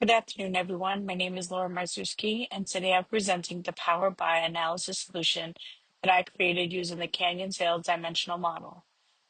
Good afternoon, everyone. My name is Laura Marzuski, and today I'm presenting the Power BI analysis solution that I created using the Canyon Sales Dimensional Model.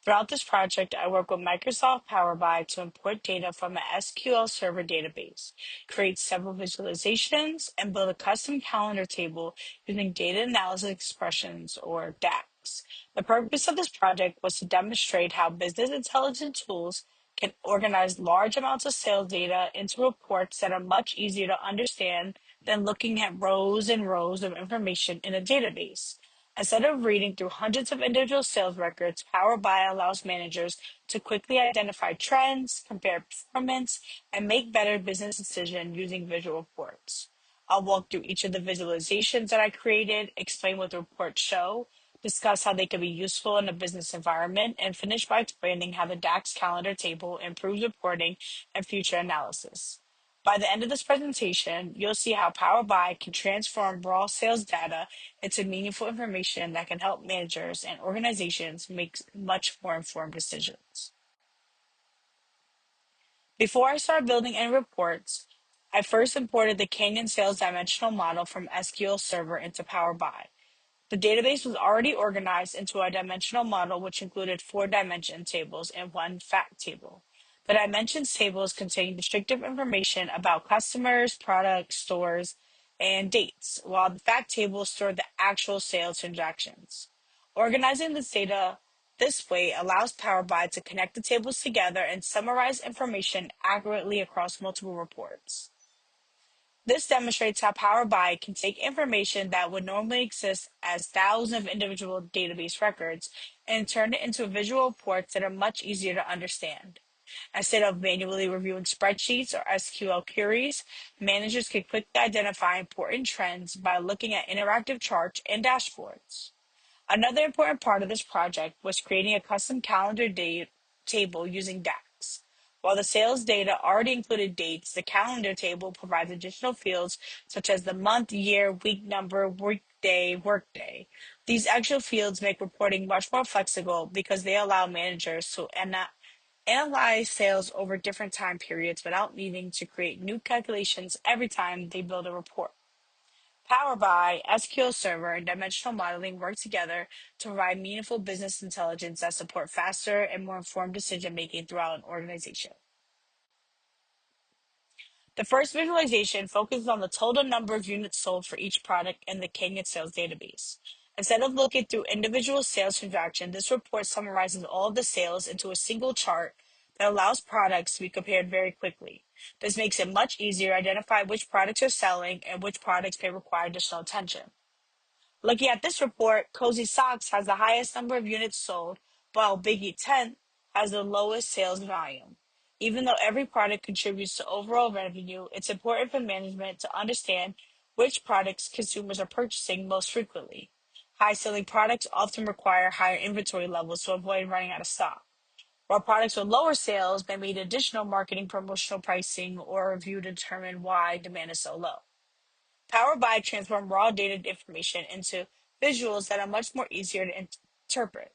Throughout this project, I work with Microsoft Power BI to import data from an SQL Server database, create several visualizations, and build a custom calendar table using data analysis expressions, or DAX. The purpose of this project was to demonstrate how business intelligence tools can organize large amounts of sales data into reports that are much easier to understand than looking at rows and rows of information in a database. Instead of reading through hundreds of individual sales records, Power BI allows managers to quickly identify trends, compare performance, and make better business decisions using visual reports. I'll walk through each of the visualizations that I created, explain what the reports show, discuss how they can be useful in a business environment, and finish by explaining how the DAX calendar table improves reporting and future analysis. By the end of this presentation, you'll see how Power BI can transform raw sales data into meaningful information that can help managers and organizations make much more informed decisions. Before I start building any reports, I first imported the Canyon Sales Dimensional Model from SQL Server into Power BI. The database was already organized into a dimensional model, which included 4 dimension tables and 1 fact table. The dimensions tables contain descriptive information about customers, products, stores, and dates, while the fact tables store the actual sales transactions. Organizing this data this way allows Power BI to connect the tables together and summarize information accurately across multiple reports. This demonstrates how Power BI can take information that would normally exist as thousands of individual database records and turn it into visual reports that are much easier to understand. Instead of manually reviewing spreadsheets or SQL queries, managers can quickly identify important trends by looking at interactive charts and dashboards. Another important part of this project was creating a custom calendar table using DAX. While the sales data already included dates, the calendar table provides additional fields such as the month, year, week number, weekday, workday. These extra fields make reporting much more flexible because they allow managers to analyze sales over different time periods without needing to create new calculations every time they build a report. Power BI, SQL Server, and dimensional modeling work together to provide meaningful business intelligence that support faster and more informed decision making throughout an organization. The first visualization focuses on the total number of units sold for each product in the Canyon sales database. Instead of looking through individual sales transactions, this report summarizes all of the sales into a single chart that allows products to be compared very quickly. This makes it much easier to identify which products are selling and which products may require additional attention. Looking at this report, Cozy Socks has the highest number of units sold, while Biggie Tent has the lowest sales volume. Even though every product contributes to overall revenue, it's important for management to understand which products consumers are purchasing most frequently. High-selling products often require higher inventory levels to avoid running out of stock, while products with lower sales may need additional marketing, promotional pricing, or review to determine why demand is so low. Power BI transforms raw data information into visuals that are much more easier to interpret.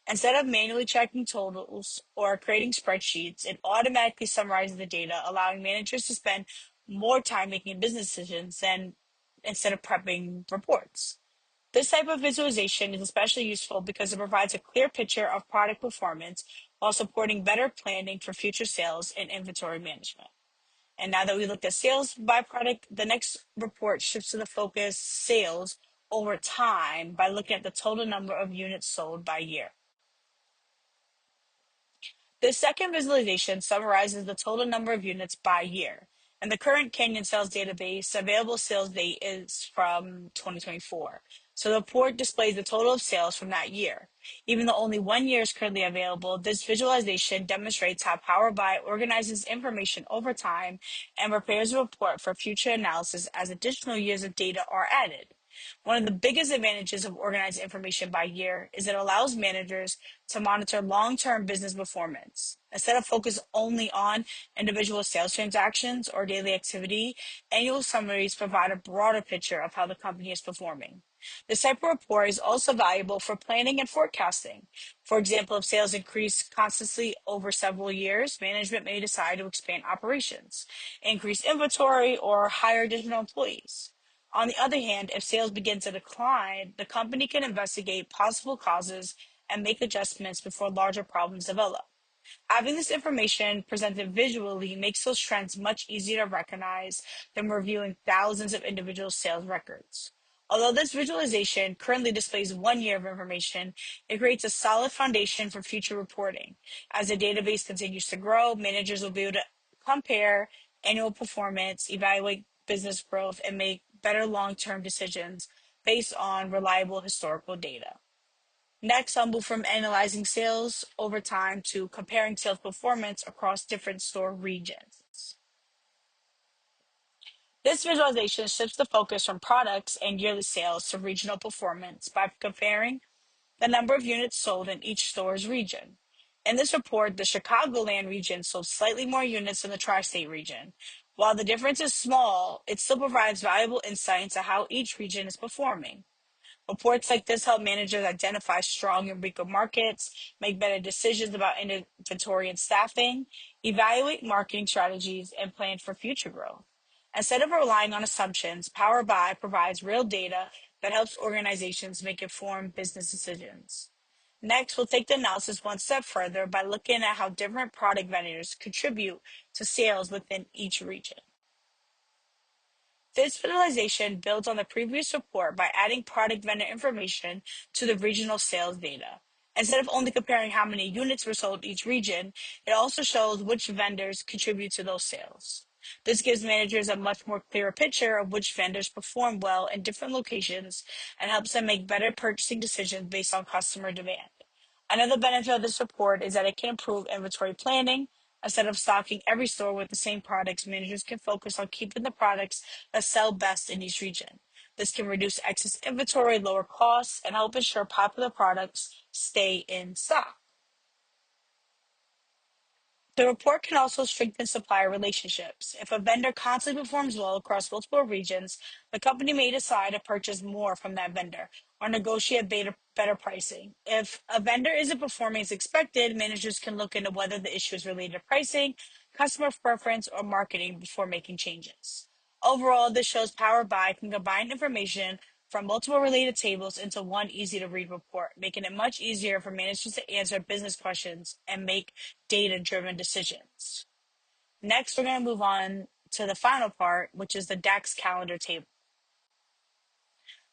Instead of manually checking totals or creating spreadsheets, it automatically summarizes the data, allowing managers to spend more time making business decisions instead of prepping reports. This type of visualization is especially useful because it provides a clear picture of product performance while supporting better planning for future sales and inventory management. And now that we looked at sales by product, the next report shifts to the focus sales over time by looking at the total number of units sold by year. The second visualization summarizes the total number of units by year. In the current Canyon sales database, available sales date is from 2024. So the report displays the total of sales from that year. Even though only 1 year is currently available, this visualization demonstrates how Power BI organizes information over time and prepares a report for future analysis as additional years of data are added. One of the biggest advantages of organized information by year is it allows managers to monitor long-term business performance. Instead of focus only on individual sales transactions or daily activity, annual summaries provide a broader picture of how the company is performing. This type of report is also valuable for planning and forecasting. For example, if sales increase constantly over several years, management may decide to expand operations, increase inventory, or hire additional employees. On the other hand, if sales begin to decline, the company can investigate possible causes and make adjustments before larger problems develop. Having this information presented visually makes those trends much easier to recognize than reviewing thousands of individual sales records. Although this visualization currently displays 1 year of information, it creates a solid foundation for future reporting. As the database continues to grow, managers will be able to compare annual performance, evaluate business growth, and make better long-term decisions based on reliable historical data. Next, I'll move from analyzing sales over time to comparing sales performance across different store regions. This visualization shifts the focus from products and yearly sales to regional performance by comparing the number of units sold in each store's region. In this report, the Chicagoland region sold slightly more units than the tri-state region. While the difference is small, it still provides valuable insight into how each region is performing. Reports like this help managers identify strong and weaker markets, make better decisions about inventory and staffing, evaluate marketing strategies, and plan for future growth. Instead of relying on assumptions, Power BI provides real data that helps organizations make informed business decisions. Next, we'll take the analysis one step further by looking at how different product vendors contribute to sales within each region. This visualization builds on the previous report by adding product vendor information to the regional sales data. Instead of only comparing how many units were sold in each region, it also shows which vendors contribute to those sales. This gives managers a much more clearer picture of which vendors perform well in different locations and helps them make better purchasing decisions based on customer demand. Another benefit of this report is that it can improve inventory planning. Instead of stocking every store with the same products, managers can focus on keeping the products that sell best in each region. This can reduce excess inventory, lower costs, and help ensure popular products stay in stock. The report can also strengthen supplier relationships. If a vendor constantly performs well across multiple regions, the company may decide to purchase more from that vendor or negotiate better pricing. If a vendor isn't performing as expected, managers can look into whether the issue is related to pricing, customer preference, or marketing before making changes. Overall, this shows Power BI can combine information from multiple related tables into one easy to read report, making it much easier for managers to answer business questions and make data-driven decisions. Next, we're going to move on to the final part, which is the DAX calendar table.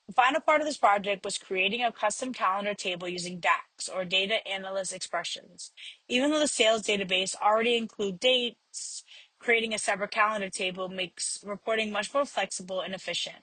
The final part of this project was creating a custom calendar table using DAX, or data analyst expressions. Even though the sales database already includes dates, creating a separate calendar table makes reporting much more flexible and efficient.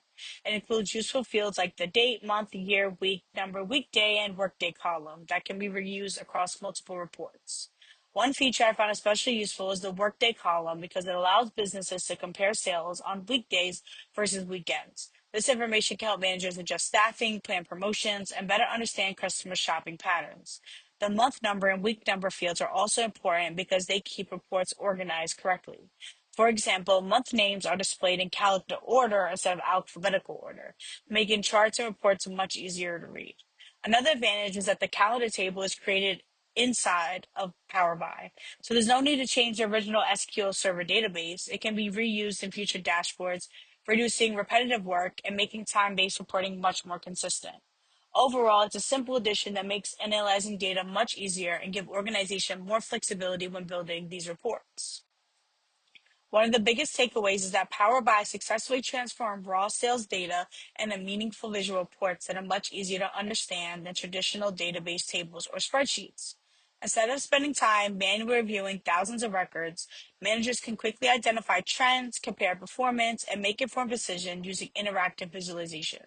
It includes useful fields like the date, month, year, week, number, weekday, and workday column that can be reused across multiple reports. One feature I found especially useful is the workday column because it allows businesses to compare sales on weekdays versus weekends. This information can help managers adjust staffing, plan promotions, and better understand customer shopping patterns. The month number and week number fields are also important because they keep reports organized correctly. For example, month names are displayed in calendar order instead of alphabetical order, making charts and reports much easier to read. Another advantage is that the calendar table is created inside of Power BI. So there's no need to change the original SQL Server database. It can be reused in future dashboards, reducing repetitive work and making time-based reporting much more consistent. Overall, it's a simple addition that makes analyzing data much easier and give organization more flexibility when building these reports. One of the biggest takeaways is that Power BI successfully transformed raw sales data into meaningful visual reports that are much easier to understand than traditional database tables or spreadsheets. Instead of spending time manually reviewing thousands of records, managers can quickly identify trends, compare performance, and make informed decisions using interactive visualization.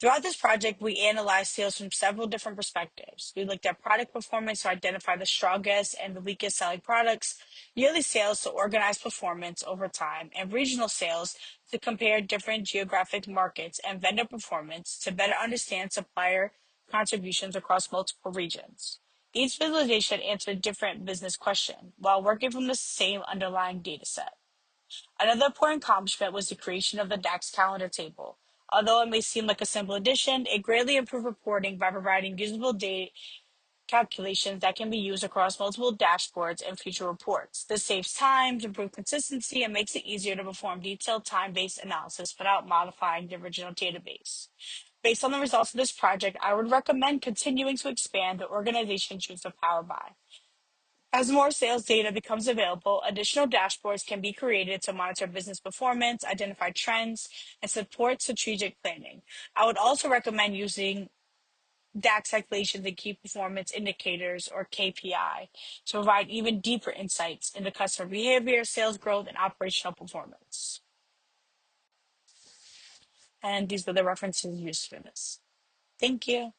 Throughout this project, we analyzed sales from several different perspectives. We looked at product performance to identify the strongest and the weakest selling products, yearly sales to organize performance over time, and regional sales to compare different geographic markets and vendor performance to better understand supplier contributions across multiple regions. Each visualization answered a different business question while working from the same underlying data set. Another important accomplishment was the creation of the DAX calendar table. Although it may seem like a simple addition, it greatly improves reporting by providing usable data calculations that can be used across multiple dashboards and future reports. This saves time, improves consistency, and makes it easier to perform detailed time-based analysis without modifying the original database. Based on the results of this project, I would recommend continuing to expand the organization's use of Power BI. As more sales data becomes available, additional dashboards can be created to monitor business performance, identify trends, and support strategic planning. I would also recommend using DAX calculations and key performance indicators, or KPI, to provide even deeper insights into customer behavior, sales growth, and operational performance. And these are the references used for this. Thank you.